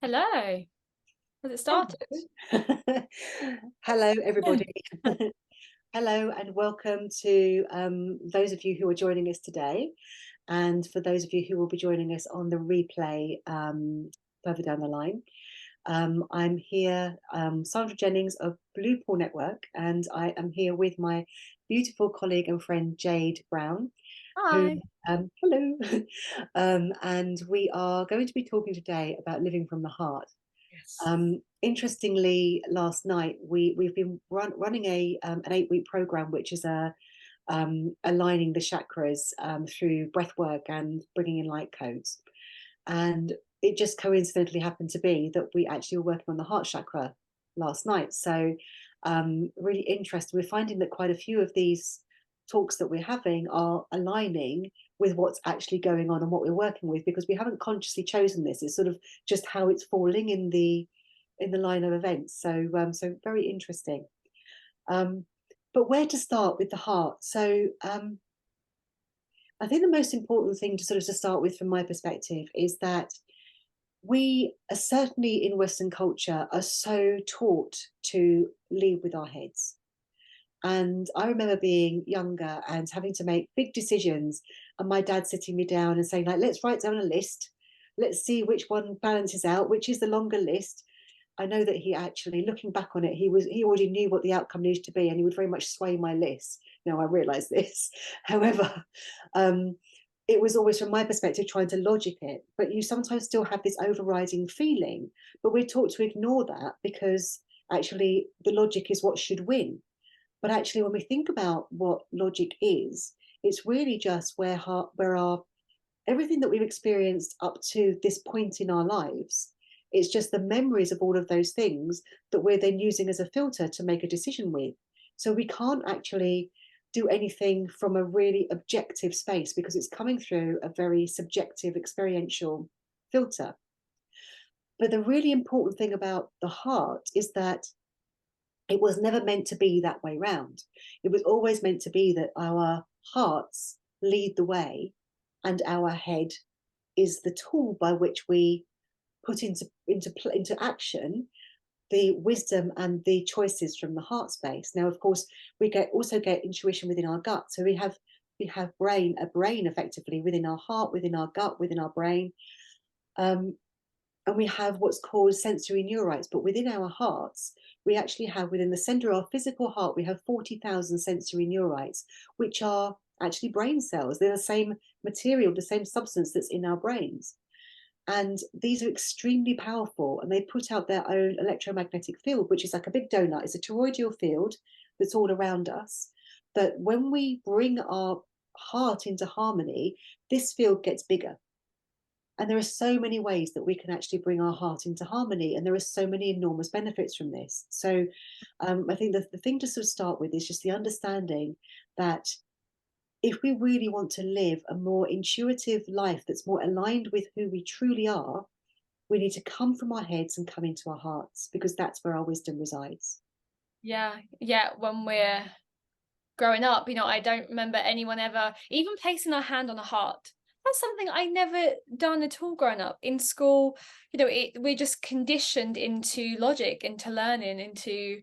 Hello. Has it started? Hello, everybody. Hello, and welcome to those of you who are joining us today, and for those of you who will be joining us on the replay further down the line. I'm here, Sandra Jennings of Blue Paw Network, and I am here with my beautiful colleague and friend Jade Brown, who, Hi. hello, and we are going to be talking today about living from the heart. Yes. Interestingly, last night we've been running an 8-week program, which is aligning the chakras through breath work and bringing in light codes. And it just coincidentally happened to be that we actually were working on the heart chakra last night. So really interesting. We're finding that quite a few of these talks that we're having are aligning with what's actually going on and what we're working with, because we haven't consciously chosen this. It's sort of just how it's falling in the line of events. So very interesting. Um, but where to start with the heart? So I think the most important thing to sort of to start with, from my perspective, is that we are certainly in Western culture are so taught to lead with our heads. And I remember being younger and having to make big decisions, and my dad sitting me down and saying, like, let's write down a list. Let's see which one balances out, which is the longer list. I know that he actually, looking back on it, he already knew what the outcome needed to be, and he would very much sway my list. Now I realise this. However, um, it was always, from my perspective, trying to logic it. But you sometimes still have this overriding feeling, but we're taught to ignore that because actually the logic is what should win. But actually, when we think about what logic is, it's really just where our everything that we've experienced up to this point in our lives. It's just the memories of all of those things that we're then using as a filter to make a decision with. So we can't actually do anything from a really objective space because it's coming through a very subjective experiential filter. But the really important thing about the heart is that it was never meant to be that way round. It was always meant to be that our hearts lead the way and our head is the tool by which we put into action the wisdom and the choices from the heart space. Now, of course, also get intuition within our gut. So we have a brain effectively within our heart, within our gut, within our brain. Um, and we have what's called sensory neurites. But within our hearts, we actually have, within the center of our physical heart, we have 40,000 sensory neurites, which are actually brain cells. They're the same material, the same substance that's in our brains. And these are extremely powerful, and they put out their own electromagnetic field, which is like a big donut. It's a toroidal field that's all around us. But when we bring our heart into harmony, this field gets bigger. And there are so many ways that we can actually bring our heart into harmony, and there are so many enormous benefits from this. So I think the thing to sort of start with is just the understanding that if we really want to live a more intuitive life that's more aligned with who we truly are, we need to come from our heads and come into our hearts, because that's where our wisdom resides. Yeah, yeah. When we're growing up, I don't remember anyone ever even placing our hand on a heart. That's something I never done at all growing up. In school, we're just conditioned into logic, into learning, into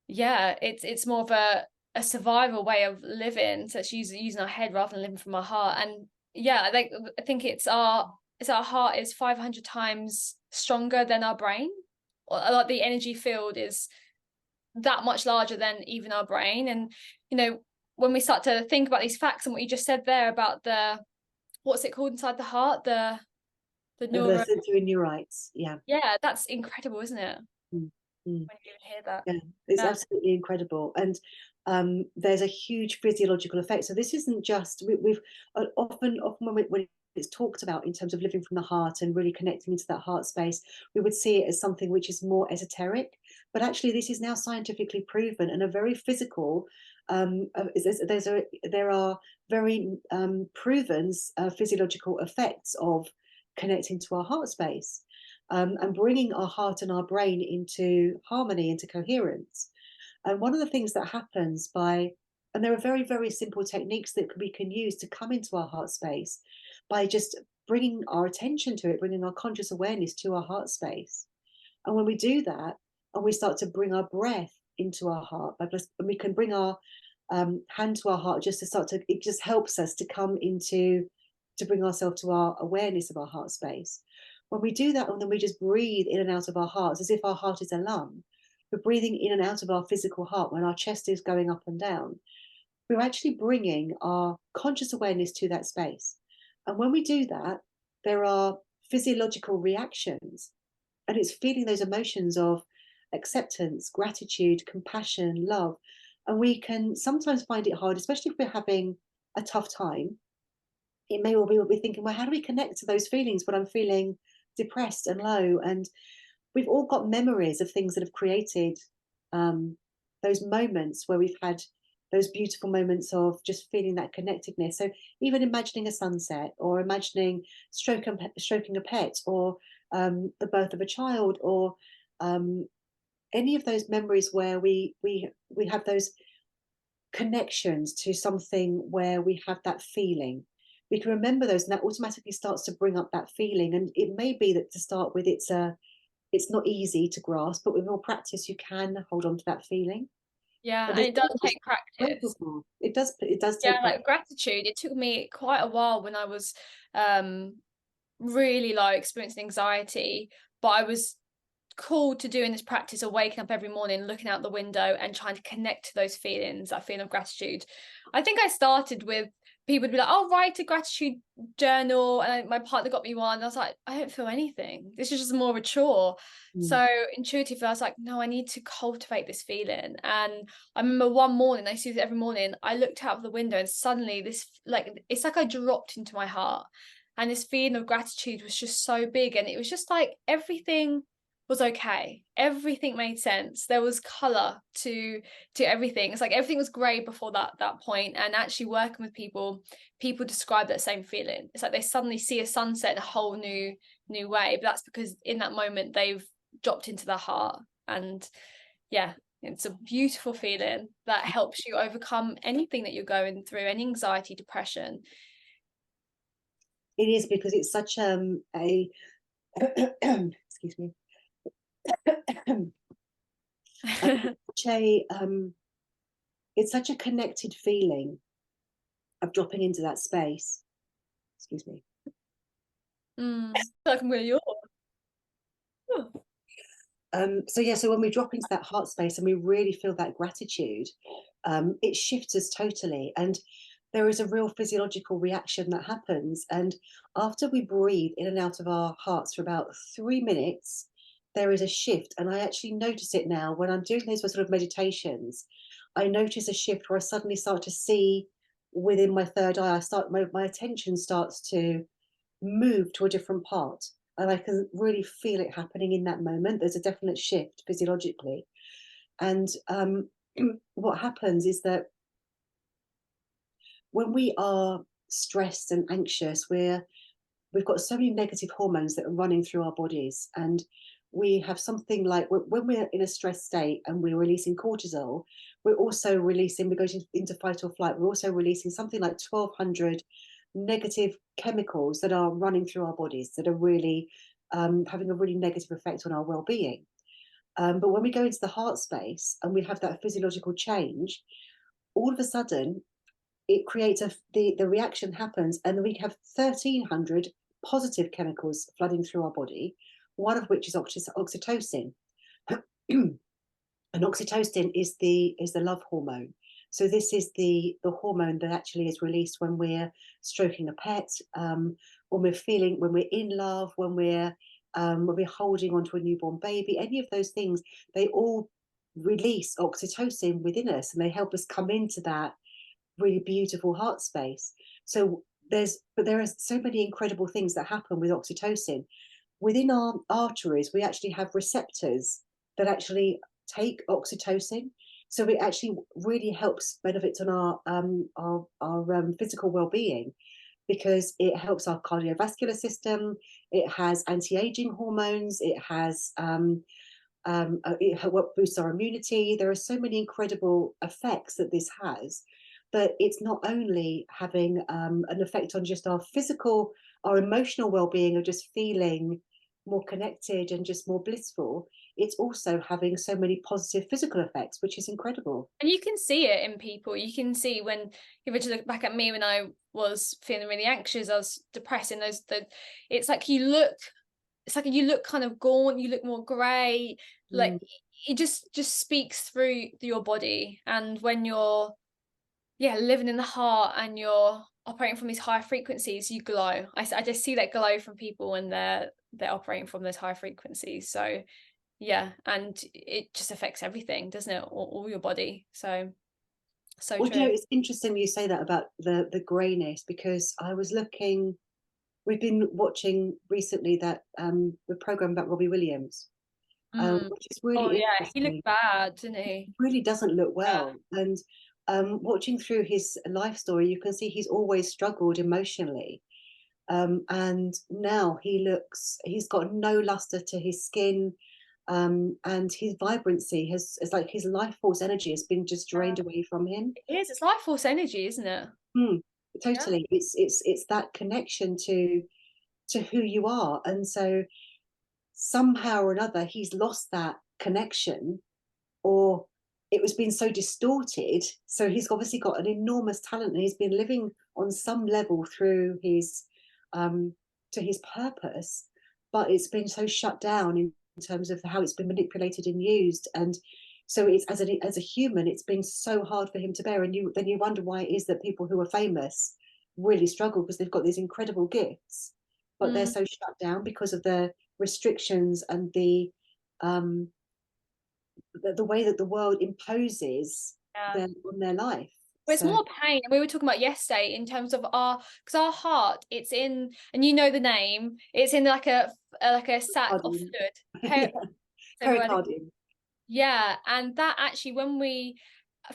yeah, it's more of a survival way of living. So it's using our head rather than living from our heart. And yeah, I think it's our heart is 500 times stronger than our brain. Or like the energy field is that much larger than even our brain. And when we start to think about these facts and what you just said there about the what's it called inside the heart, the The neuro, sensory neurites, yeah. yeah, that's incredible, isn't it? Mm, mm. When you hear that. Yeah, it's Yeah. absolutely incredible. And there's a huge physiological effect. So this isn't just, we've often when it's talked about in terms of living from the heart and really connecting into that heart space, we would see it as something which is more esoteric. But actually, this is now scientifically proven and a very physical. There are very proven physiological effects of connecting to our heart space, and bringing our heart and our brain into harmony, into coherence. And one of the things that happens and there are very, very simple techniques that we can use to come into our heart space by just bringing our attention to it, bringing our conscious awareness to our heart space. And when we do that, and we start to bring our breath into our heart, and we can bring our hand to our heart, just to start to, it just helps us to come into, to bring ourselves to our awareness of our heart space. When we do that, and then we just breathe in and out of our hearts as if our heart is a lung, we're breathing in and out of our physical heart when our chest is going up and down. We're actually bringing our conscious awareness to that space. And when we do that, there are physiological reactions, and it's feeling those emotions of acceptance, gratitude, compassion, love. And we can sometimes find it hard, especially if we're having a tough time. It may well be what we're thinking, well, how do we connect to those feelings when I'm feeling depressed and low? And we've all got memories of things that have created those moments where we've had those beautiful moments of just feeling that connectedness. So even imagining a sunset, or imagining stroking a pet, or the birth of a child, or any of those memories where we have those connections to something where we have that feeling, we can remember those, and that automatically starts to bring up that feeling. And it may be that to start with, it's not easy to grasp, but with more practice, you can hold on to that feeling. Yeah, But and there's it does take grateful practice. for. It does Yeah, take practice. like gratitude, it took me quite a while when I was um really like experiencing anxiety, but I was called to doing this practice of waking up every morning, looking out the window and trying to connect to those feelings, that feeling of gratitude. I think I started with, people would be like, oh, write a gratitude journal. And my partner got me one. And I was like, I don't feel anything. This is just more of a chore. Mm. So intuitively, I was like, no, I need to cultivate this feeling. And I remember one morning, I used to do it every morning, I looked out of the window and suddenly this, like, it's like I dropped into my heart. And this feeling of gratitude was just so big. And it was just like everything was okay. Everything made sense. There was color to everything. It's like everything was grey before that point. And actually working with people describe that same feeling. It's like they suddenly see a sunset in a whole new way. But that's because in that moment they've dropped into their heart. And yeah, it's a beautiful feeling that helps you overcome anything that you're going through, any anxiety, depression. It is, because it's such a excuse me. Such a it's such a connected feeling of dropping into that space. Excuse me. Like I'm gonna yawn. So yeah, so when we drop into that heart space and we really feel that gratitude, it shifts us totally. And there is a real physiological reaction that happens. And after we breathe in and out of our hearts for about 3 minutes, there is a shift. And I actually notice it now when I'm doing those sort of meditations. I notice a shift where I suddenly start to see within my third eye, my attention starts to move to a different part. And I can really feel it happening in that moment. There's a definite shift physiologically. And what happens is that when we are stressed and anxious, we've got so many negative hormones that are running through our bodies. And we have something like, when we're in a stress state and we're releasing cortisol, we're also releasing, we go into fight or flight, we're also releasing something like 1,200 negative chemicals that are running through our bodies that are really having a really negative effect on our well-being. But when we go into the heart space and we have that physiological change, all of a sudden it creates the reaction happens, and we have 1,300 positive chemicals flooding through our body, one of which is oxytocin. And oxytocin is the love hormone. So this is the hormone that actually is released when we're stroking a pet, when we're in love, when we're holding onto a newborn baby. Any of those things, they all release oxytocin within us, and they help us come into that really beautiful heart space. So there are so many incredible things that happen with oxytocin. Within our arteries, we actually have receptors that actually take oxytocin. So it actually really helps benefits on our physical well-being, because it helps our cardiovascular system. It has anti-aging hormones. It boosts our immunity. There are so many incredible effects that this has, but it's not only having an effect on just our physical our emotional well-being of just feeling more connected and just more blissful, it's also having so many positive physical effects, which is incredible. And you can see it in people. You can see when if you just look back at me when I was feeling really anxious, I was depressed, and it's like you look kind of gaunt, you look more grey, like Mm. it just speaks through your body. And when you're living in the heart and you're operating from these high frequencies, you glow. I just see that glow from people when they're operating from those high frequencies. So yeah, and it just affects everything, doesn't it? All your body. So Well, true. it's interesting you say that about the greyness, because I was looking. We've been watching recently that the program about Robbie Williams, Mm. which is Oh really yeah, he looked interesting. bad, didn't he? Really doesn't look Yeah. well, and watching through his life story, you can see he's always struggled emotionally. And now he's got no luster to his skin, and his vibrancy it's like his life force energy has been just drained away from him. It is. It's life force energy, isn't it? Mm, Yeah. totally. It's that connection to who you are. And so somehow or another, he's lost that connection, or it was being so distorted. So he's obviously got an enormous talent, and he's been living on some level through his to his purpose, but it's been so shut down in terms of how it's been manipulated and used. And so it's as a human, it's been so hard for him to bear. And you wonder why it is that people who are famous really struggle, because they've got these incredible gifts, but they're Mm, so shut down because of the restrictions and um, the way that the world imposes yeah. them on their life. But it's So more pain. We were talking about yesterday in terms of because our heart, it's in, and you know the name, it's in like a sack of pericardium. fluid. Yeah, So word. pericardium. Yeah, and that actually, when we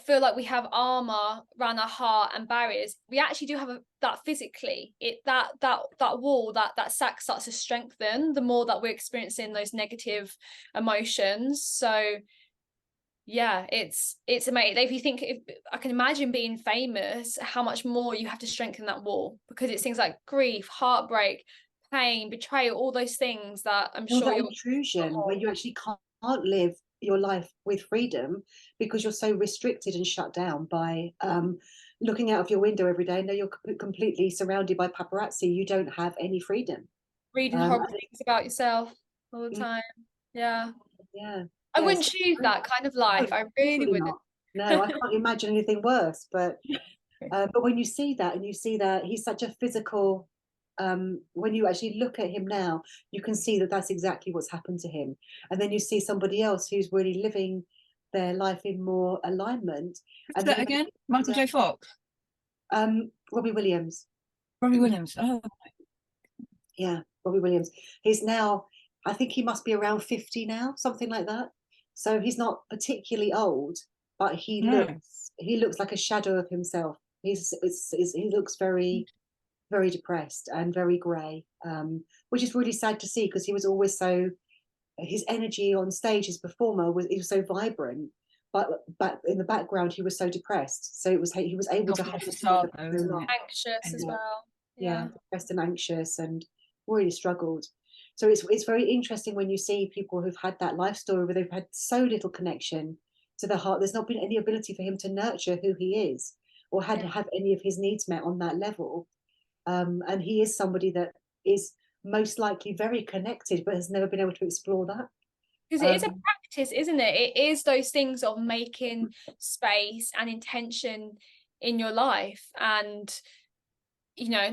feel like we have armor around our heart and barriers, we actually do have that physically. That wall, that sac starts to strengthen the more that we're experiencing those negative emotions. So yeah, it's amazing. If you think, if I can imagine being famous, how much more you have to strengthen that wall, because it's things like grief, heartbreak, pain, betrayal, all those things that I'm All sure that you're. intrusion where you actually can't live your life with freedom because you're so restricted and shut down by looking out of your window every day. Now you're completely surrounded by paparazzi. You don't have any freedom. Reading Um, horrible things about yourself all the yeah, time. Yeah. yeah, I yeah. wouldn't So, choose that kind of no, life. I really definitely wouldn't. not. No, I can't imagine anything worse. But when you see that, and you see that he's such a physical, when you actually look at him now, you can see that that's exactly what's happened to him. And then you see somebody else who's really living their life in more alignment. Who's And that he again? Michael J. Fox. Robbie Williams. Robbie Williams. Oh, Yeah, Robbie Williams. He's now, I think he must be around 50 now, something like that. So he's not particularly old, but no. he looks like a shadow of himself. He looks very depressed and very grey, which is really sad to see, because he was always so, his energy on stage as performer he was so vibrant, but in the background he was so depressed. So he was able to Often a hold it facade, together though, for so isn't long. it? Anxious as Anyway. well. Yeah, Yeah. depressed and anxious, and really struggled. So it's very interesting when you see people who've had that life story where they've had so little connection to the heart. There's not been any ability for him to nurture who he is, or had Yeah. to have any of his needs met on that level. And he is somebody that is most likely very connected, but has never been able to explore that. Because it is a Um, practice, isn't it? It is those things of making space and intention in your life, and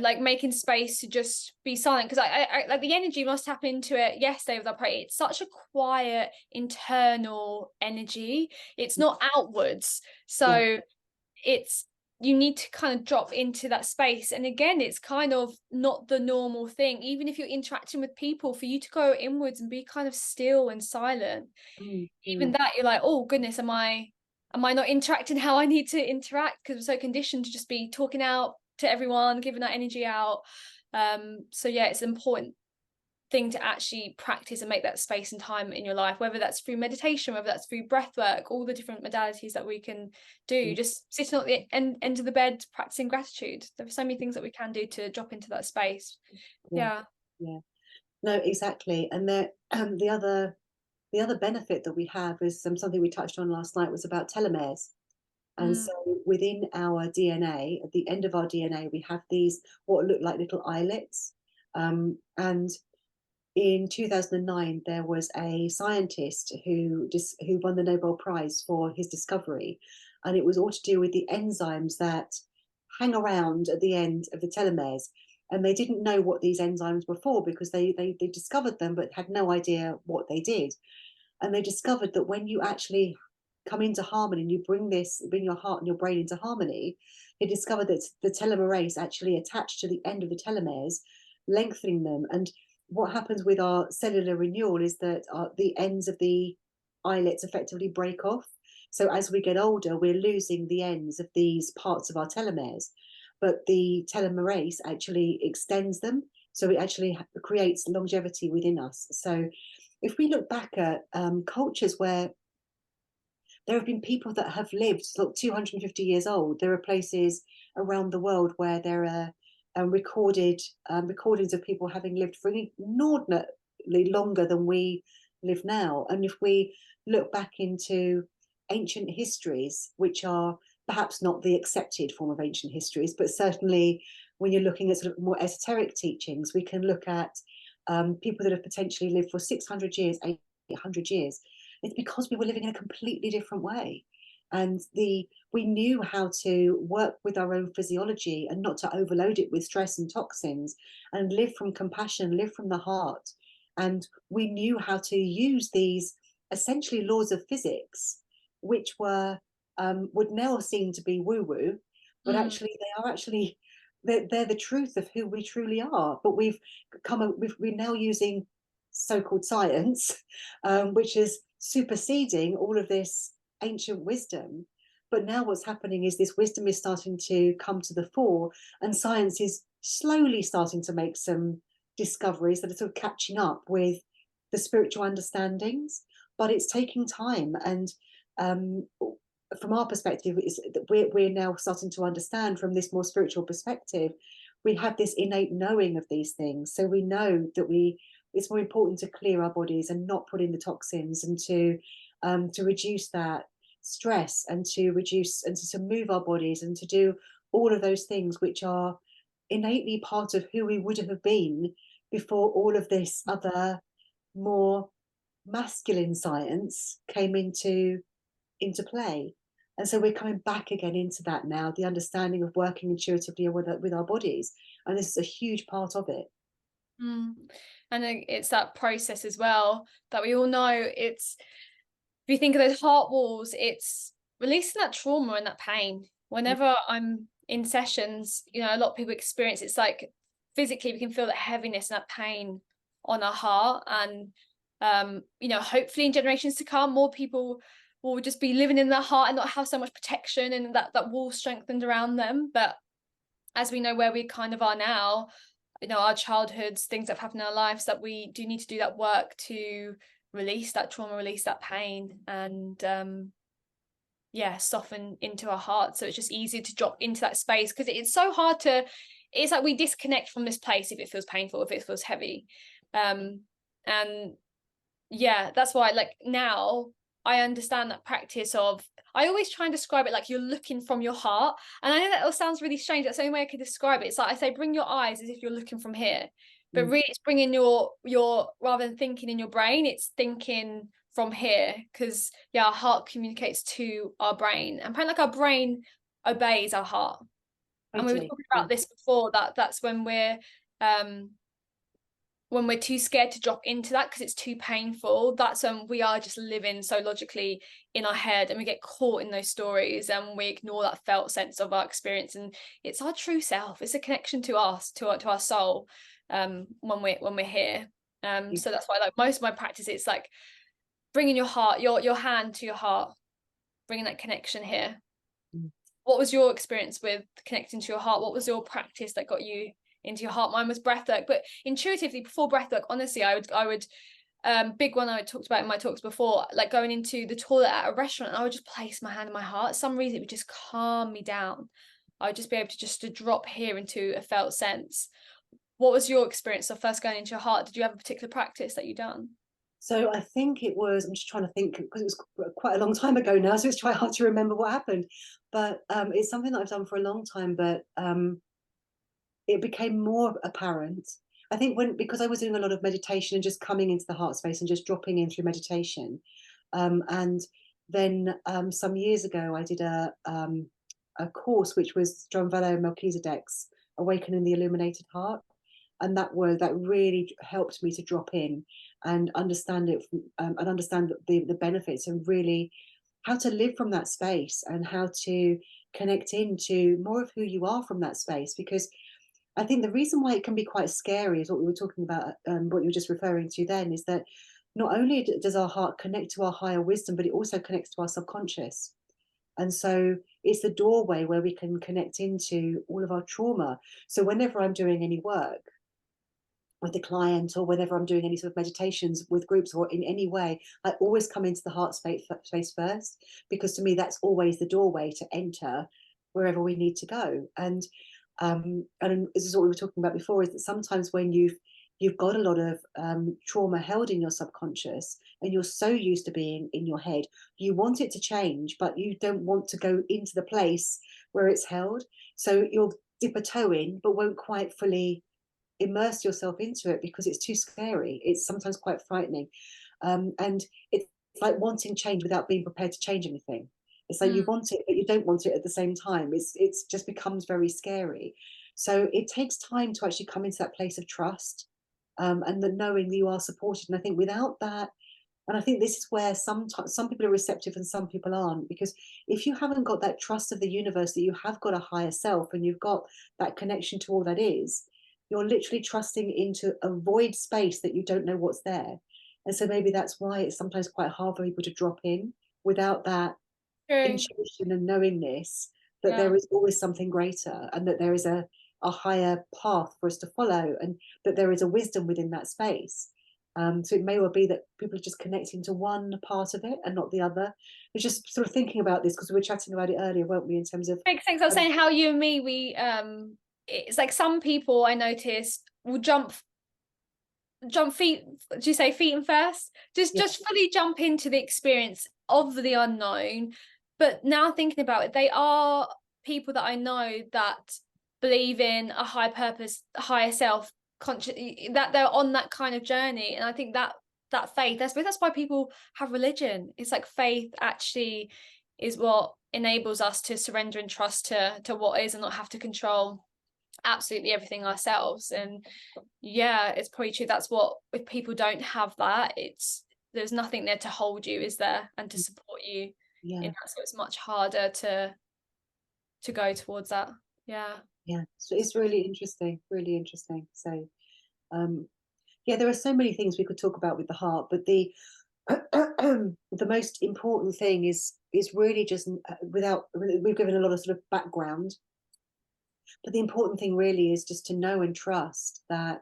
like making space to just be silent. Because I like the energy must tap into it yesterday with our prayer. It's such a quiet internal energy. It's not outwards. yeah, So it's, you need to kind of drop into that space. And again, it's kind of not the normal thing, even if you're interacting with people, for you to go inwards and be kind of still and silent. mm, Even mm. that, you're like, oh goodness, am I not interacting how I need to interact, because I'm so conditioned to just be talking out to everyone, giving that energy out. So yeah, it's an important thing to actually practice and make that space and time in your life, whether that's through meditation, whether that's through breath work, all the different modalities that we can do. Just sitting at the end of the bed practicing gratitude. There are so many things that we can do to drop into that space. Yeah. No, exactly. And the other benefit that we have is something we touched on last night, was about telomeres. And so within our DNA, at the end of our DNA, we have these what look like little islets. And in 2009, there was a scientist who won the Nobel Prize for his discovery, and it was all to do with the enzymes that hang around at the end of the telomeres. And they didn't know what these enzymes were for, because they discovered them but had no idea what they did. And they discovered that when you actually come into harmony and you bring your heart and your brain into harmony, they discovered that the telomerase actually attached to the end of the telomeres, lengthening them. And what happens with our cellular renewal is that the ends of the islets effectively break off. So as we get older, we're losing the ends of these parts of our telomeres, but the telomerase actually extends them. So it actually creates longevity within us. So if we look back at cultures where there have been people that have lived 250 years old, there are places around the world where there are recordings of people having lived for inordinately longer than we live now. And if we look back into ancient histories, which are perhaps not the accepted form of ancient histories, but certainly when you're looking at sort of more esoteric teachings, we can look at people that have potentially lived for 600 years, 800 years. It's because we were living in a completely different way. And we knew how to work with our own physiology and not to overload it with stress and toxins, and live from compassion, live from the heart. And we knew how to use these essentially laws of physics, which were would now seem to be woo-woo, but actually they're the truth of who we truly are. But we're now using so-called science, which is superseding all of this ancient wisdom. But now what's happening is this wisdom is starting to come to the fore, and science is slowly starting to make some discoveries that are sort of catching up with the spiritual understandings. But it's taking time, and from our perspective, is that we're now starting to understand from this more spiritual perspective. We have this innate knowing of these things, so we know that it's more important to clear our bodies and not put in the toxins, and to reduce that stress, and to reduce and to move our bodies, and to do all of those things which are innately part of who we would have been before all of this other more masculine science came into play. And so we're coming back again into that now, the understanding of working intuitively with our bodies, and this is a huge part of it. And it's that process as well that we all know. It's, if you think of those heart walls, it's releasing that trauma and that pain. Whenever I'm in sessions, a lot of people experience, it's like physically we can feel that heaviness and that pain on our heart. And hopefully in generations to come, more people will just be living in their heart and not have so much protection and that wall strengthened around them. But as we know where we kind of are now, our childhoods, things that have happened in our lives, that we do need to do that work to release that trauma, release that pain, and soften into our hearts. So it's just easier to drop into that space, because it's so hard it's like we disconnect from this place if it feels painful, if it feels heavy. And that's why, like, now I understand that practice of, I always try and describe it like you're looking from your heart. And I know that all sounds really strange. That's the only way I could describe it. It's like I say, bring your eyes as if you're looking from here. But really it's bringing your rather than thinking in your brain, it's thinking from here. Because our heart communicates to our brain. And kind of like our brain obeys our heart. And we were talking about this before, that's when we're too scared to drop into that because it's too painful. That's when we are just living so logically in our head, and we get caught in those stories, and we ignore that felt sense of our experience. And it's our true self. It's a connection to us, to our soul, when we're here. So that's why, like, most of my practice, it's like bringing your heart, your hand to your heart, bringing that connection here. What was your experience with connecting to your heart? What was your practice that got you into your heart. Mine was breathwork, but intuitively before breathwork, honestly, I would big one I talked about in my talks before, like going into the toilet at a restaurant, and I would just place my hand on my heart. For some reason it would just calm me down. I would just be able to drop here into a felt sense. What was your experience of first going into your heart? Did you have a particular practice that you done? So I think it was, I'm just trying to think, because it was quite a long time ago now, so it's quite hard to remember what happened. But it's something that I've done for a long time, but it became more apparent. I think because I was doing a lot of meditation and just coming into the heart space and just dropping in through meditation. And then some years ago, I did a course, which was John Valo Melchizedek's Awakening the Illuminated Heart. And that really helped me to drop in and understand it, and understand the benefits, and really how to live from that space, and how to connect into more of who you are from that space. Because I think the reason why it can be quite scary is what we were talking about, what you were just referring to then, is that not only does our heart connect to our higher wisdom, but it also connects to our subconscious. And so it's the doorway where we can connect into all of our trauma. So whenever I'm doing any work with the client, or whenever I'm doing any sort of meditations with groups or in any way, I always come into the heart space first, because to me that's always the doorway to enter wherever we need to go. And this is what we were talking about before, is that sometimes when you've got a lot of trauma held in your subconscious, and you're so used to being in your head, you want it to change, but you don't want to go into the place where it's held. So you'll dip a toe in, but won't quite fully immerse yourself into it, because it's too scary. It's sometimes quite frightening. And it's like wanting change without being prepared to change anything. It's like you want it, but you don't want it at the same time. It's just becomes very scary. So it takes time to actually come into that place of trust, and the knowing that you are supported. And I think without that, and I think this is where sometimes some people are receptive and some people aren't, because if you haven't got that trust of the universe, that you have got a higher self, and you've got that connection to all that is, you're literally trusting into a void space that you don't know what's there. And so maybe that's why it's sometimes quite hard for people to drop in without that intuition and knowingness that there is always something greater, and that there is a higher path for us to follow, and that there is a wisdom within that space. So it may well be that people are just connecting to one part of it and not the other. We're just sort of thinking about this because we were chatting about it earlier, weren't we, in terms of Makes sense. I was saying how you and me, we it's like some people I notice will jump feet, do you say feet and first, just fully jump into the experience of the unknown. But now thinking about it, they are people that I know that believe in a high purpose, higher self, conscious, that they're on that kind of journey. And I think that faith, that's why people have religion. It's like faith actually is what enables us to surrender and trust to what is, and not have to control absolutely everything ourselves. And yeah, it's probably true. That's what, if people don't have that, there's nothing there to hold you, is there, and to support you in that. So it's much harder to go towards that. So it's really interesting. So there are so many things we could talk about with the heart, but the the most important thing is really just, we've given a lot of sort of background, but the important thing really is just to know and trust that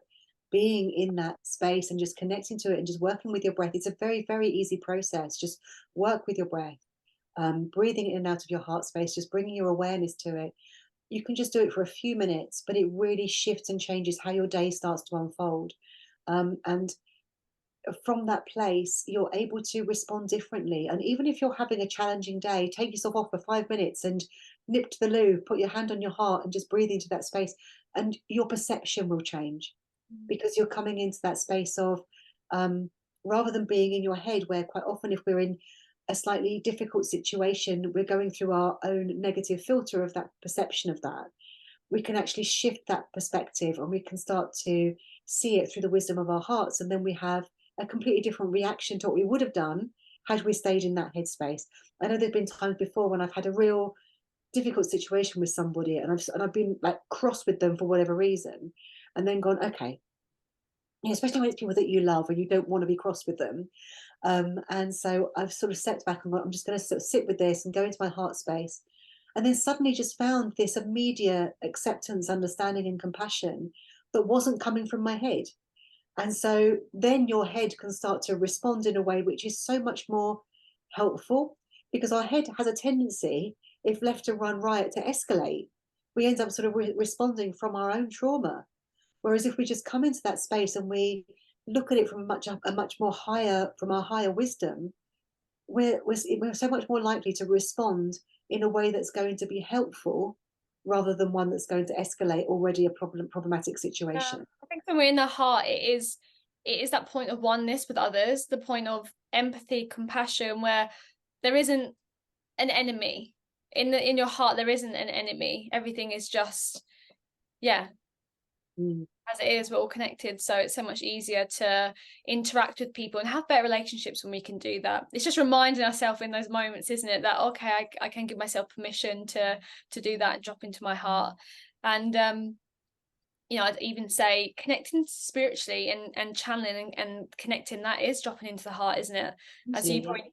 being in that space and just connecting to it and just working with your breath, it's a very, very easy process. Just work with your breath, breathing in and out of your heart space, just bringing your awareness to it. You can just do it for a few minutes, but it really shifts and changes how your day starts to unfold. And from that place, you're able to respond differently. And even if you're having a challenging day, take yourself off for 5 minutes and nip to the loo, put your hand on your heart and just breathe into that space. And your perception will change, because you're coming into that space of, rather than being in your head, where quite often if we're in a slightly difficult situation, we're going through our own negative filter of that perception of that. We can actually shift that perspective, and we can start to see it through the wisdom of our hearts. And then we have a completely different reaction to what we would have done had we stayed in that headspace. I know there's been times before when I've had a real difficult situation with somebody, and I've been like cross with them for whatever reason, and then gone, okay, especially when it's people that you love and you don't want to be cross with them. And so I've sort of stepped back and gone, I'm just going to sort of sit with this and go into my heart space. And then suddenly just found this immediate acceptance, understanding, and compassion that wasn't coming from my head. And so then your head can start to respond in a way which is so much more helpful, because our head has a tendency, if left to run riot, to escalate. We end up sort of responding from our own trauma. Whereas if we just come into that space and we look at it from a much more higher, from our higher wisdom, we're so much more likely to respond in a way that's going to be helpful, rather than one that's going to escalate already a problematic situation. I think when we're in the heart, it is that point of oneness with others, the point of empathy, compassion, where there isn't an enemy. In your heart, there isn't an enemy. Everything is just, yeah, as it is. We're all connected, so it's so much easier to interact with people and have better relationships when we can do that. It's just reminding ourselves in those moments, isn't it, that okay, I can give myself permission to do that and drop into my heart. And I'd even say connecting spiritually and channeling and connecting, that is dropping into the heart, isn't it? As you point,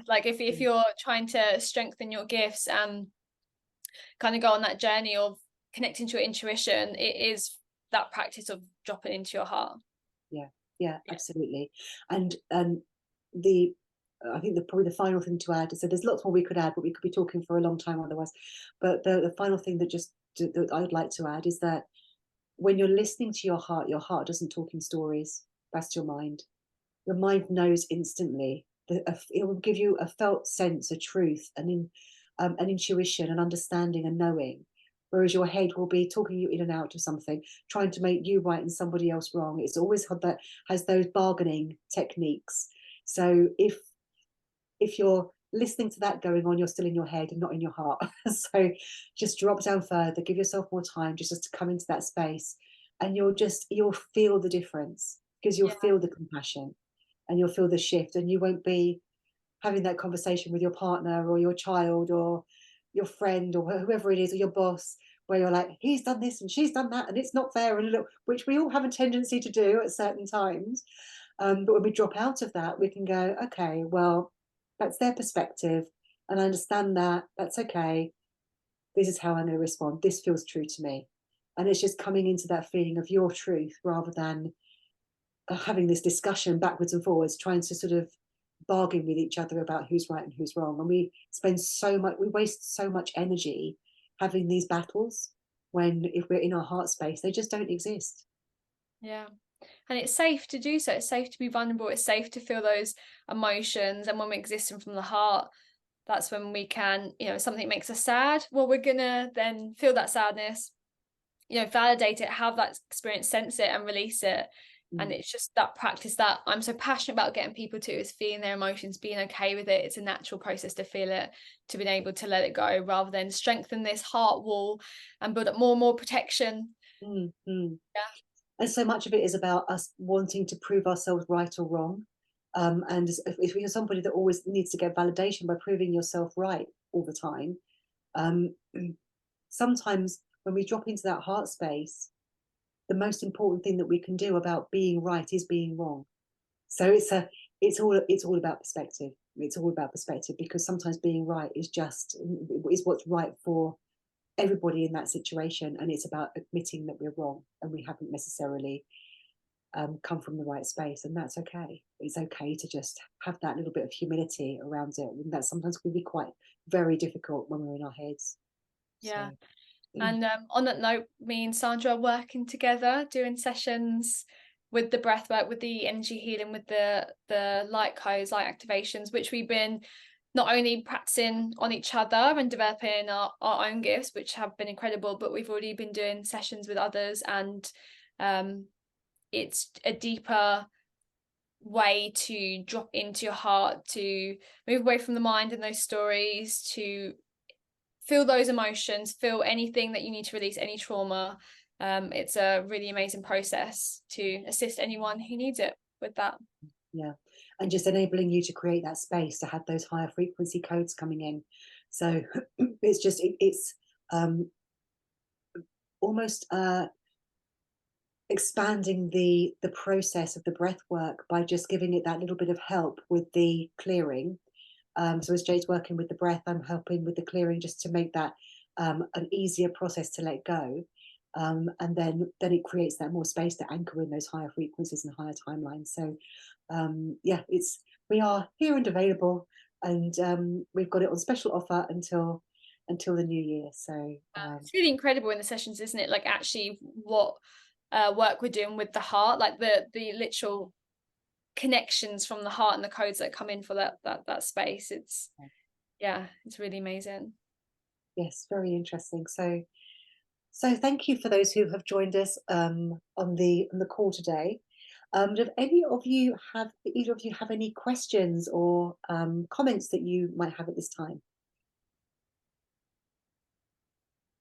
like if you're trying to strengthen your gifts and kind of go on that journey of connecting to your intuition, it is that practice of dropping into your heart. Yeah, absolutely. And I think probably the final thing to add, so there's lots more we could add, but we could be talking for a long time otherwise. But the final thing that I would like to add is that when you're listening to your heart doesn't talk in stories. That's your mind. Your mind knows instantly. It will give you a felt sense, a truth, an intuition, an understanding, and knowing. Whereas your head will be talking you in and out of something, trying to make you right and somebody else wrong. It's always has those bargaining techniques. So if you're listening to that going on, you're still in your head and not in your heart. So just drop down further, give yourself more time just to come into that space, and you'll feel the difference, because you'll feel the compassion and you'll feel the shift, and you won't be having that conversation with your partner or your child or your friend or whoever it is, or your boss, where you're like, he's done this and she's done that and it's not fair, and which we all have a tendency to do at certain times. But when we drop out of that, we can go, okay, well, that's their perspective, and I understand that. That's okay. This is how I'm going to respond. This feels true to me. And it's just coming into that feeling of your truth, rather than having this discussion backwards and forwards, trying to sort of bargain with each other about who's right and who's wrong. And we waste so much energy having these battles, when if we're in our heart space, they just don't exist. Yeah. And it's safe to do so. It's safe to be vulnerable. It's safe to feel those emotions. And when we're existing from the heart, that's when we can, something makes us sad. Well, we're gonna then feel that sadness, validate it, have that experience, sense it and release it. And it's just that practice that I'm so passionate about getting people to, is feeling their emotions, being okay with it. It's a natural process to feel it, to be able to let it go, rather than strengthen this heart wall and build up more and more protection. Yeah. And so much of it is about us wanting to prove ourselves right or wrong. And if you're somebody that always needs to get validation by proving yourself right all the time, sometimes when we drop into that heart space, the most important thing that we can do about being right is being wrong. So it's all about perspective. It's all about perspective, because sometimes being right is what's right for everybody in that situation, and it's about admitting that we're wrong and we haven't necessarily come from the right space, and that's okay. It's okay to just have that little bit of humility around it, and that sometimes can be quite very difficult when we're in our heads. Yeah. And on that note, me and Sandra are working together, doing sessions with the breath work, with the energy healing, with the light codes, light activations, which we've been not only practicing on each other and developing our own gifts, which have been incredible, but we've already been doing sessions with others. And it's a deeper way to drop into your heart, to move away from the mind and those stories, to feel those emotions, feel anything that you need to release, any trauma. It's a really amazing process to assist anyone who needs it with that. Yeah. And just enabling you to create that space to have those higher frequency codes coming in. So it's almost expanding the process of the breath work by just giving it that little bit of help with the clearing. So as Jade's working with the breath, I'm helping with the clearing, just to make that an easier process to let go. and then it creates that more space to anchor in those higher frequencies and higher timelines. So yeah, we are here and available, and we've got it on special offer until the new year. So it's really incredible in the sessions, isn't it? Like actually what work we're doing with the heart, like the literal connections from the heart and the codes that come in for that space. It's really amazing. Yes, very interesting. So thank you for those who have joined us on the call today. Do either of you have any questions or comments that you might have at this time?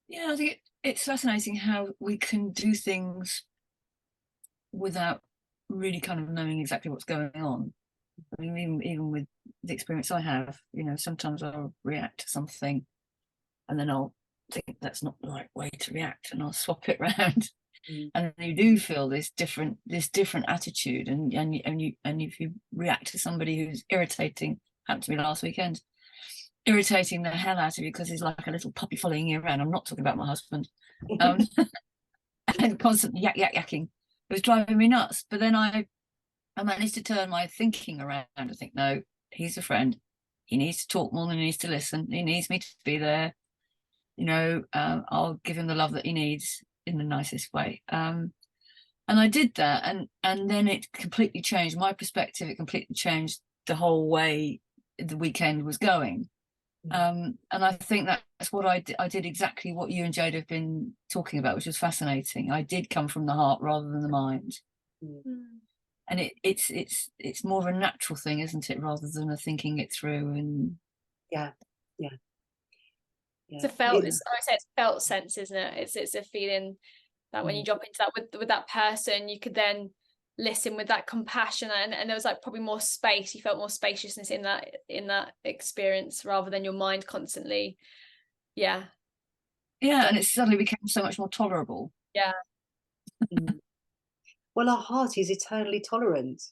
Yeah, I think it's fascinating how we can do things without really kind of knowing exactly what's going on. I mean, even with the experience I have, sometimes I'll react to something and then I'll think that's not the right way to react, and I'll swap it around. And you do feel this different attitude, and if you react to somebody who's irritating, happened to me last weekend, irritating the hell out of you because he's like a little puppy following you around. I'm not talking about my husband. And constantly yakking. It was driving me nuts. But then I managed to turn my thinking around and think, no, he's a friend. He needs to talk more than he needs to listen. He needs me to be there. I'll give him the love that he needs in the nicest way. And I did that, and then it completely changed my perspective. It completely changed the whole way the weekend was going. And I think that's what I did. I did exactly what you and Jade have been talking about, which was fascinating. I did come from the heart rather than the mind. And it's more of a natural thing, isn't it, rather than a thinking it through. And it's a felt it's felt sense, isn't it? It's a feeling that when you drop into that with that person, you could then listen with that compassion, and there was like probably more space. You felt more spaciousness in that experience rather than your mind constantly and it suddenly became so much more tolerable. Well, our heart is eternally tolerant,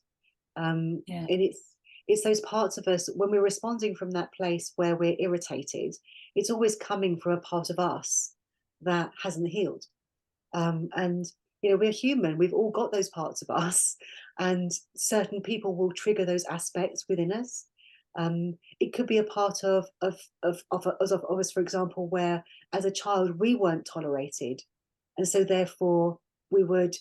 and it's those parts of us when we're responding from that place where we're irritated. It's always coming from a part of us that hasn't healed, and we're human. We've all got those parts of us, and certain people will trigger those aspects within us. It could be a part of us, for example, where as a child we weren't tolerated, and so therefore we would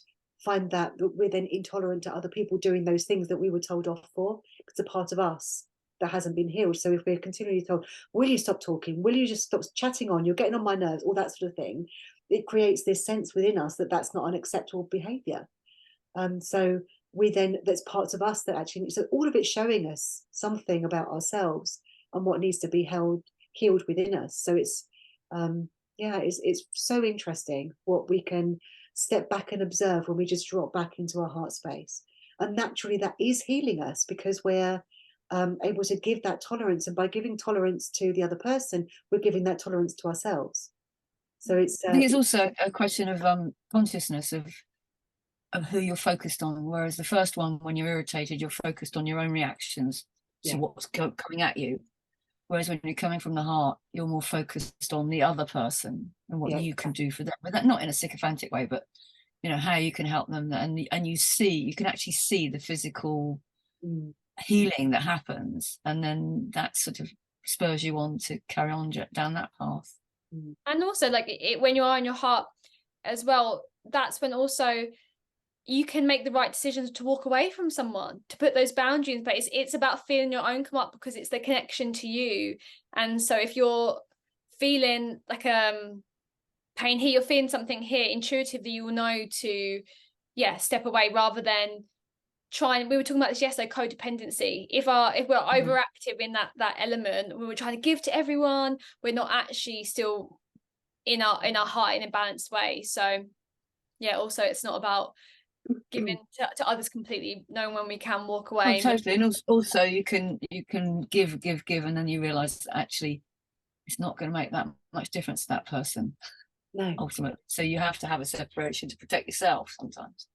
find that we're then intolerant to other people doing those things that we were told off for. It's a part of us that hasn't been healed. So if we're continually told, will you stop talking? Will you just stop chatting on? You're getting on my nerves, all that sort of thing. It creates this sense within us that that's not an acceptable behavior. So that's parts of us that actually, so all of it's showing us something about ourselves and what needs to be healed within us. So it's so interesting what we can step back and observe when we just drop back into our heart space. And naturally that is healing us, because we're able to give that tolerance, and by giving tolerance to the other person, we're giving that tolerance to ourselves. So I think it's also a question of consciousness of who you're focused on, whereas the first one, when you're irritated, you're focused on your own reactions to what's coming at you, whereas when you're coming from the heart, you're more focused on the other person and what you can do for them, but that not in a sycophantic way, but how you can help them, and you can actually see the physical healing that happens, and then that sort of spurs you on to carry on down that path. And also like when you are in your heart as well, that's when also you can make the right decisions to walk away from someone, to put those boundaries in place. It's about feeling your own come up, because it's the connection to you. And so if you're feeling like pain here, you're feeling something here, intuitively you will know to step away, rather than we were talking about this yesterday, codependency. If we're overactive in that element, we were trying to give to everyone, we're not actually still in our heart in a balanced way. So also it's not about giving to others completely, knowing when we can walk away. Totally. And also you can give, and then you realize that actually it's not going to make that much difference to that person. No. Ultimately. So you have to have a separation to protect yourself sometimes.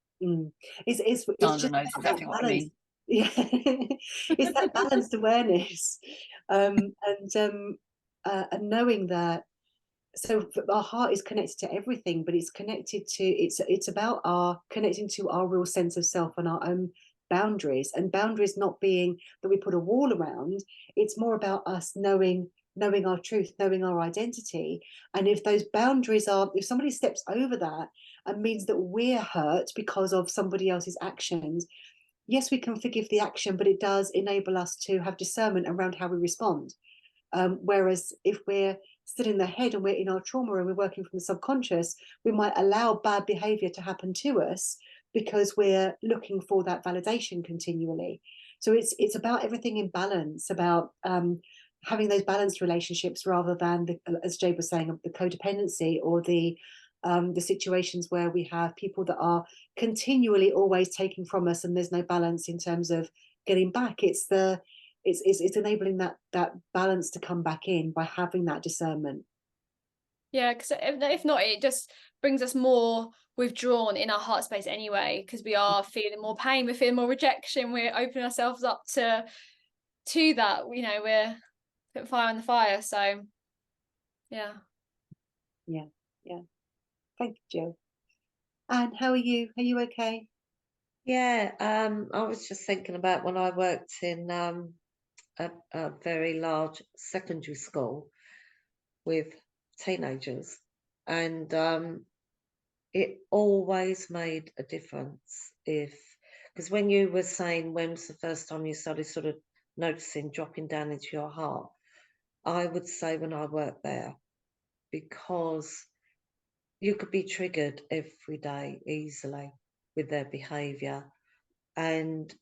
It's Sandra just knows exactly what I mean. Yeah. It's that balanced awareness, and knowing that so our heart is connected to everything, but it's connected to, it's about our connecting to our real sense of self and our own boundaries, and boundaries not being that we put a wall around. It's more about us knowing our truth, knowing our identity. And if those boundaries are, if somebody steps over that and means that we're hurt because of somebody else's actions, yes, we can forgive the action, but it does enable us to have discernment around how we respond. Whereas if we're still in the head and we're in our trauma and we're working from the subconscious, we might allow bad behavior to happen to us because we're looking for that validation continually. So it's about everything in balance, about having those balanced relationships rather than, as Jade was saying, the codependency or the situations where we have people that are continually always taking from us and there's no balance in terms of getting back. It's enabling that balance to come back in by having that discernment. Yeah, because if not, it just brings us more withdrawn in our heart space anyway, because we are feeling more pain, we're feeling more rejection, we're opening ourselves up to that, you know, we're putting fire on the fire. So yeah. Thank you, Jill. And how are you? Are you okay? Yeah, I was just thinking about when I worked in a very large secondary school with teenagers, and it always made a difference because when you were saying when was the first time you started sort of noticing dropping down into your heart, I would say when I worked there, because you could be triggered every day easily with their behaviour, and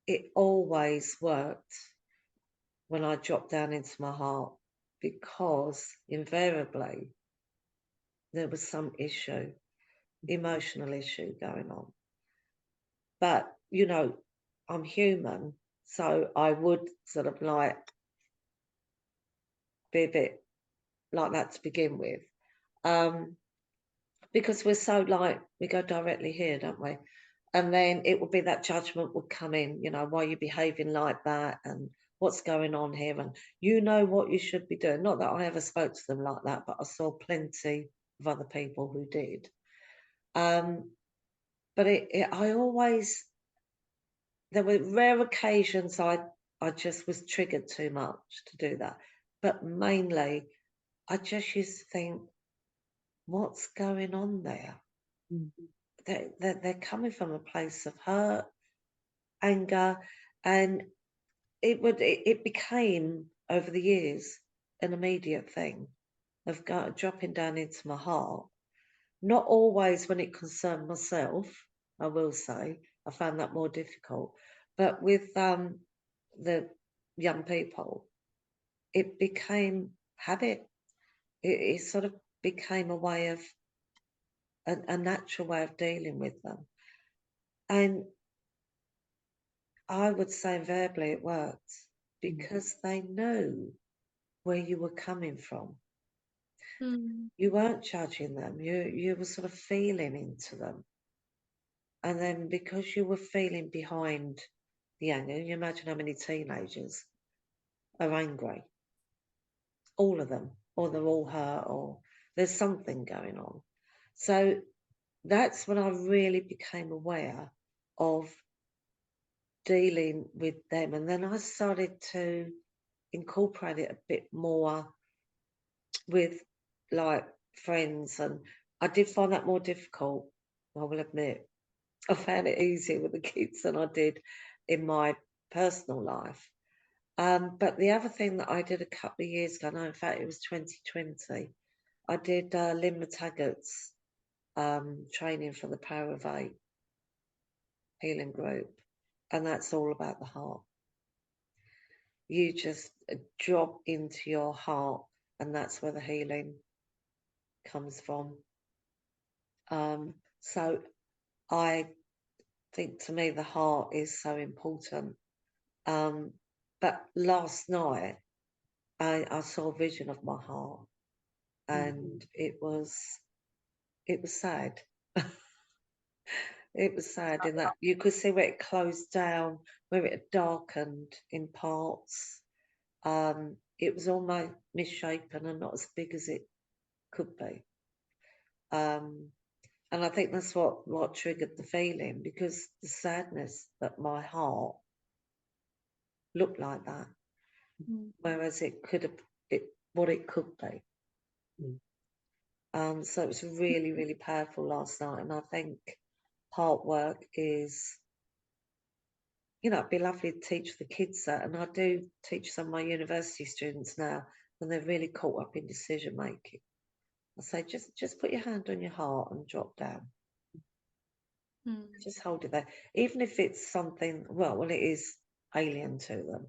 it always worked when I dropped down into my heart, because invariably there was some issue, emotional issue going on. But, you know, I'm human, so I would sort of like be a bit like that to begin with. Because we're so like, we go directly here, don't we? And then it would be that judgment would come in, you know, why are you behaving like that and what's going on here? And you know what you should be doing. Not that I ever spoke to them like that, but I saw plenty of other people who did. But I always, there were rare occasions I just was triggered too much to do that. But mainly, I just used to think, what's going on there? They're coming from a place of hurt, anger, and it became over the years an immediate thing of dropping down into my heart. Not always when it concerned myself, I will say, I found that more difficult. But with the young people, it became habit. It sort of became a way of a natural way of dealing with them. And I would say invariably it worked because they knew where you were coming from. You weren't judging them, you were sort of feeling into them. And then because you were feeling behind the anger, you imagine how many teenagers are angry. All of them, or they're all hurt, or there's something going on. So that's when I really became aware of dealing with them. And then I started to incorporate it a bit more with like friends, and I did find that more difficult, I will admit. I found it easier with the kids than I did in my personal life. But the other thing that I did a couple of years ago, no, in fact it was 2020, I did Lynn McTaggart's training for the Power of 8 healing group, and that's all about the heart. You just drop into your heart, and that's where the healing comes from. So I think to me the heart is so important. But last night I saw a vision of my heart, and it was sad. It was sad in that you could see where it closed down, where it had darkened in parts. it was almost misshapen and not as big as it could be. And I think that's what triggered the feeling, because the sadness that my heart looked like that, whereas it could have what it could be. So it was really, really powerful last night, and I think heart work is, it'd be lovely to teach the kids that, and I do teach some of my university students now when they're really caught up in decision making. I say, just put your hand on your heart and drop down. Just hold it there, even if it's something. Well, it is alien to them.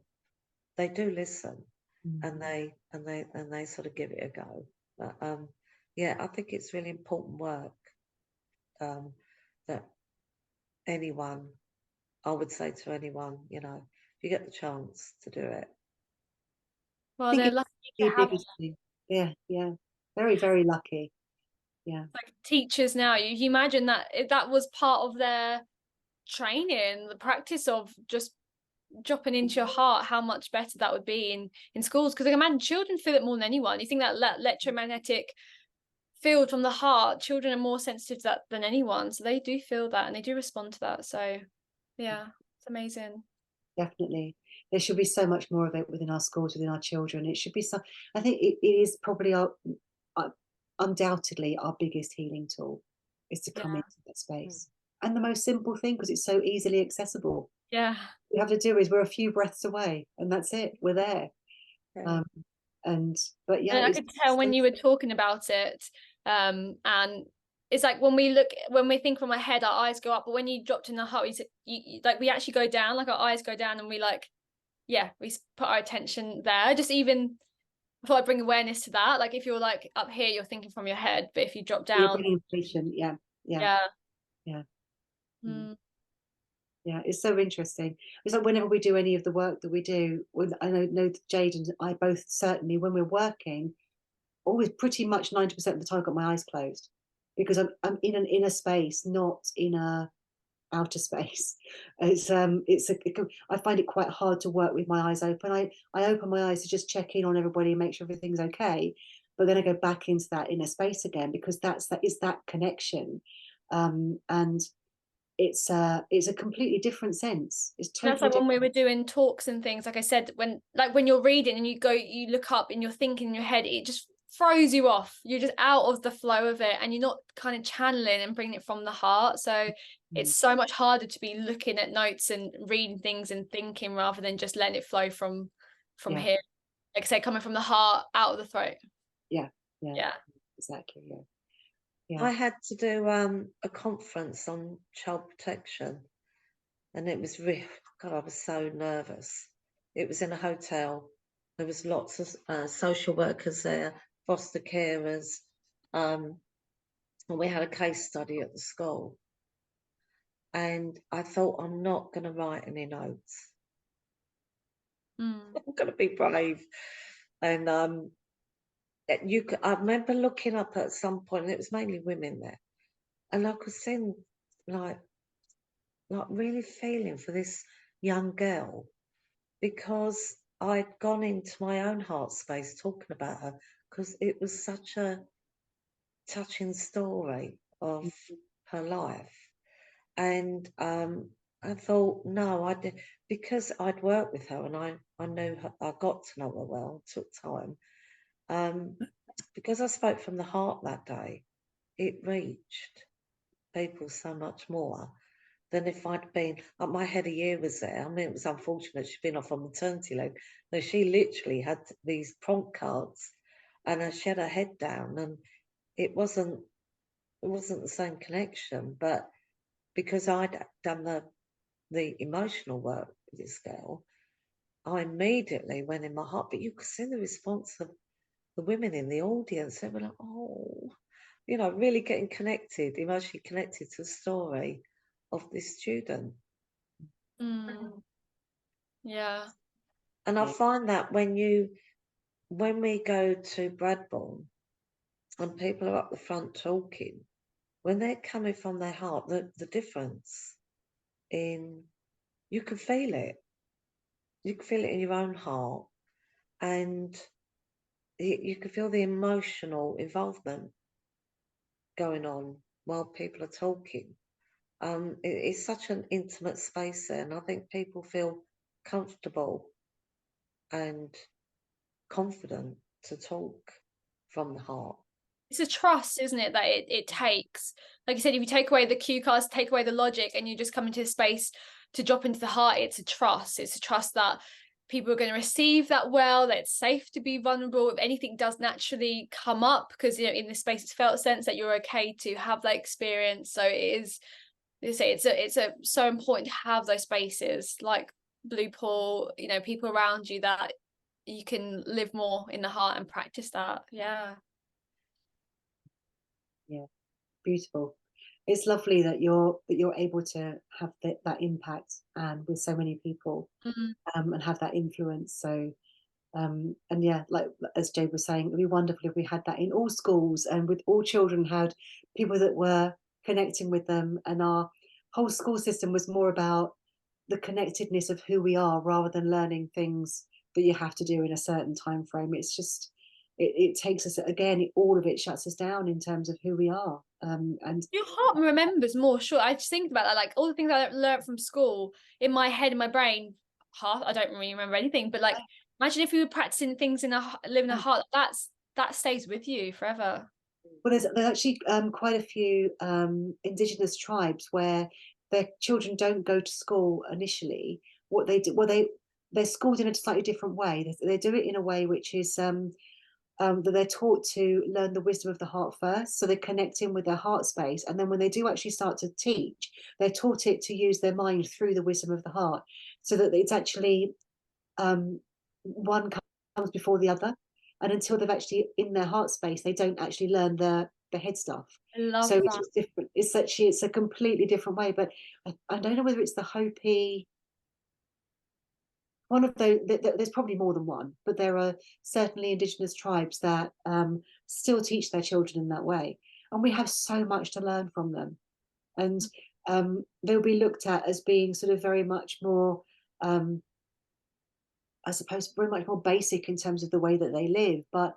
They do listen, and they sort of give it a go. But yeah, I think it's really important work that anyone, I would say to anyone, if you get the chance to do it. Well, they're lucky to have yeah, very, very lucky. Yeah, like teachers now. You imagine that that was part of their training, the practice of just dropping into your heart, how much better that would be in schools, because I imagine children feel it more than anyone. You think that electromagnetic field from the heart, children are more sensitive to that than anyone, so they do feel that and they do respond to that. So yeah, it's amazing. Definitely, there should be so much more of it within our schools, within our children. It should be some. I think it is probably undoubtedly our biggest healing tool, is to come into that space, and the most simple thing, because it's so easily accessible. Yeah, we have to do is we're a few breaths away, and that's it. We're there. But yeah, and I could tell when you were talking about it, and it's like when we think from our head, our eyes go up, but when you dropped in the heart, we actually go down, like our eyes go down, and we put our attention there. Just even before I bring awareness to that, like if you're like up here, you're thinking from your head, but if you drop down, yeah, it's so interesting. It's like whenever we do any of the work that we do, I know Jade and I both, certainly when we're working, always pretty much 90% of the time I've got my eyes closed, because I'm in an inner space, not in a outer space. I find it quite hard to work with my eyes open. I open my eyes to just check in on everybody and make sure everything's okay, but then I go back into that inner space again, because is that connection, and it's a completely different sense. It's totally that's like different. when we were doing talks and things, like I said, when you're reading and you look up and you're thinking in your head, it just throws you off. You're just out of the flow of it, and you're not kind of channeling and bringing it from the heart. So it's so much harder to be looking at notes and reading things and thinking, rather than just letting it flow from here, like I say, coming from the heart out of the throat. Yeah, exactly. I had to do a conference on child protection, and it was really, God, I was so nervous. It was in a hotel. There was lots of social workers there, foster carers, and we had a case study at the school. And I thought, I'm not going to write any notes. I'm going to be brave. And I remember looking up at some point, and it was mainly women there, and I could see like really feeling for this young girl, because I'd gone into my own heart space talking about her, because it was such a touching story of her life. And I thought, no, I did, because I'd worked with her and I knew her, I got to know her well, it took time. Because I spoke from the heart that day, it reached people so much more than if I'd been, like my head of year was there. I mean, it was unfortunate she'd been off on maternity leave. No, she literally had these prompt cards, and she had her head down, and it wasn't the same connection. But because I'd done the emotional work with this girl, I immediately went in my heart. But you could see the response of the women in the audience. They were like, oh, really getting connected, emotionally connected to the story of this student. Yeah. And I find that when we go to Bradbourne and people are up the front talking, when they're coming from their heart, the difference you can feel it. You can feel it in your own heart. and you can feel the emotional involvement going on while people are talking. It's such an intimate space there, and I think people feel comfortable and confident to talk from the heart. It's a trust, isn't it, that it takes. Like you said, if you take away the cue cards, take away the logic, and you just come into a space to drop into the heart, it's a trust. It's a trust that people are going to receive that well, that it's safe to be vulnerable if anything does naturally come up, because, you know, in this space it's felt sense that you're okay to have that experience. So it is, they say it's so important to have those spaces like Blue Pool, you know, people around you that you can live more in the heart and practice that. Yeah, Beautiful. It's lovely that you're able to have that impact and with so many people, and have that influence. So and yeah, like as Jade was saying, it'd be wonderful if we had that in all schools and with all children, had people that were connecting with them, and our whole school system was more about the connectedness of who we are rather than learning things that you have to do in a certain time frame. It's just it takes us again, all of it shuts us down in terms of who we are. And your heart remembers more. Sure, I just think about that, like all the things I learned from school, in my head, in my brain, half I don't really remember anything, but like imagine if you were practicing things in living a heart, that stays with you forever. well, there's actually quite a few indigenous tribes where their children don't go to school initially. What they do, well, they're schooled in a slightly different way. They do it in a way which is that they're taught to learn the wisdom of the heart first. So they connect in with their heart space. And then when they do actually start to teach, they're taught it to use their mind through the wisdom of the heart. So that it's actually one comes before the other. And until they've actually in their heart space, they don't actually learn the head stuff. I love So that. it's different. It's a completely different way. But I don't know whether it's the Hopi. One of those, there's probably more than one, but there are certainly indigenous tribes that still teach their children in that way, and we have so much to learn from them. And they'll be looked at as being sort of very much more, I suppose, very much more basic in terms of the way that they live. But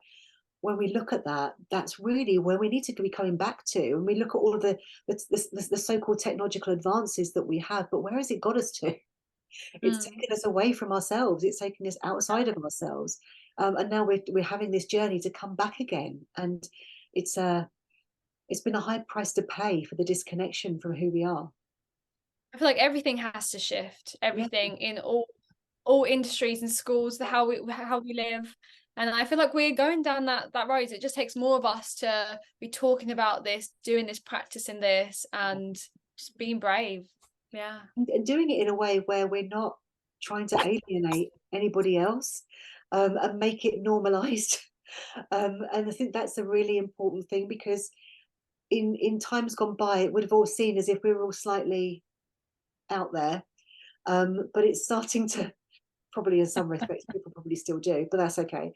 when we look at that, that's really where we need to be coming back to. And we look at all of the so-called technological advances that we have, but where has it got us to? It's taken us away from ourselves. It's taken us outside of ourselves, and now we're having this journey to come back again. And it's been a high price to pay for the disconnection from who we are. I feel like everything has to shift. Everything in all industries and schools, how we live. And I feel like we're going down that road. It just takes more of us to be talking about this, doing this, practicing this, and just being brave. Yeah. And doing it in a way where we're not trying to alienate anybody else, and make it normalized. And I think that's a really important thing, because in times gone by, it would have all seen as if we were all slightly out there. But it's starting to, probably in some respects, people probably still do, but that's okay.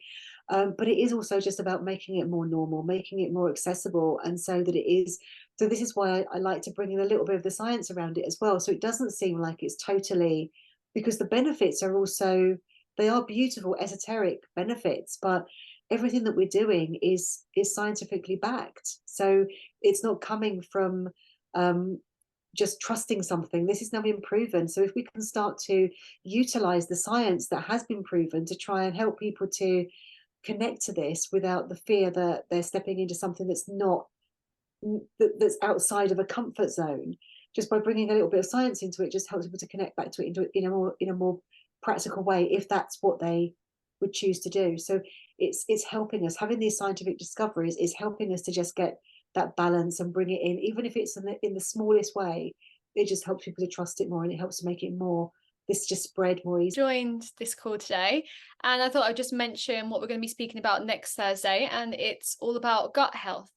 But it is also just about making it more normal, making it more accessible, and so that it is. So this is why I like to bring in a little bit of the science around it as well, so it doesn't seem like it's totally, because the benefits are also, they are beautiful esoteric benefits, but everything that we're doing is scientifically backed. So it's not coming from just trusting something. This is now been proven. So if we can start to utilize the science that has been proven to try and help people to connect to this without the fear that they're stepping into something that's not, that's outside of a comfort zone, just by bringing a little bit of science into it, just helps people to connect back to it in a more practical way, if that's what they would choose to do. So it's helping us, having these scientific discoveries is helping us to just get that balance and bring it in, even if it's in the smallest way. It just helps people to trust it more, and it helps to make it more, this just spread more easily. Joined this call today, and I thought I'd just mention what we're going to be speaking about next Thursday, and it's all about gut health.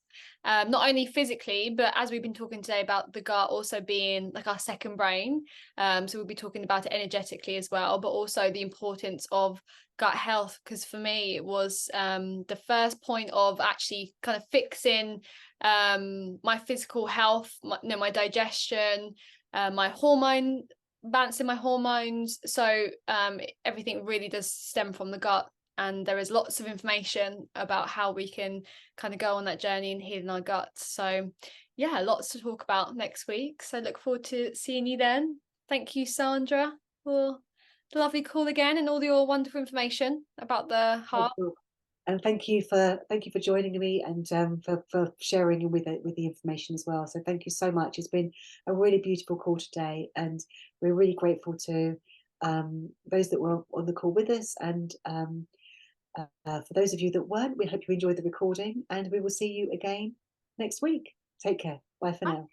Not only physically, but as we've been talking today about the gut also being like our second brain, so we'll be talking about it energetically as well, but also the importance of gut health, because for me it was the first point of actually kind of fixing my physical health, my digestion, my hormone, balancing my hormones. So everything really does stem from the gut. and there is lots of information about how we can kind of go on that journey and healing our guts. So yeah, lots to talk about next week, so look forward to seeing you then. Thank you, Sandra, for the lovely call again and all your wonderful information about the heart. And thank you for joining me, and for sharing with the information as well. So thank you so much. It's been a really beautiful call today, and we're really grateful to those that were on the call with us, and for those of you that weren't, we hope you enjoyed the recording, and we will see you again next week. Take care. Bye for now.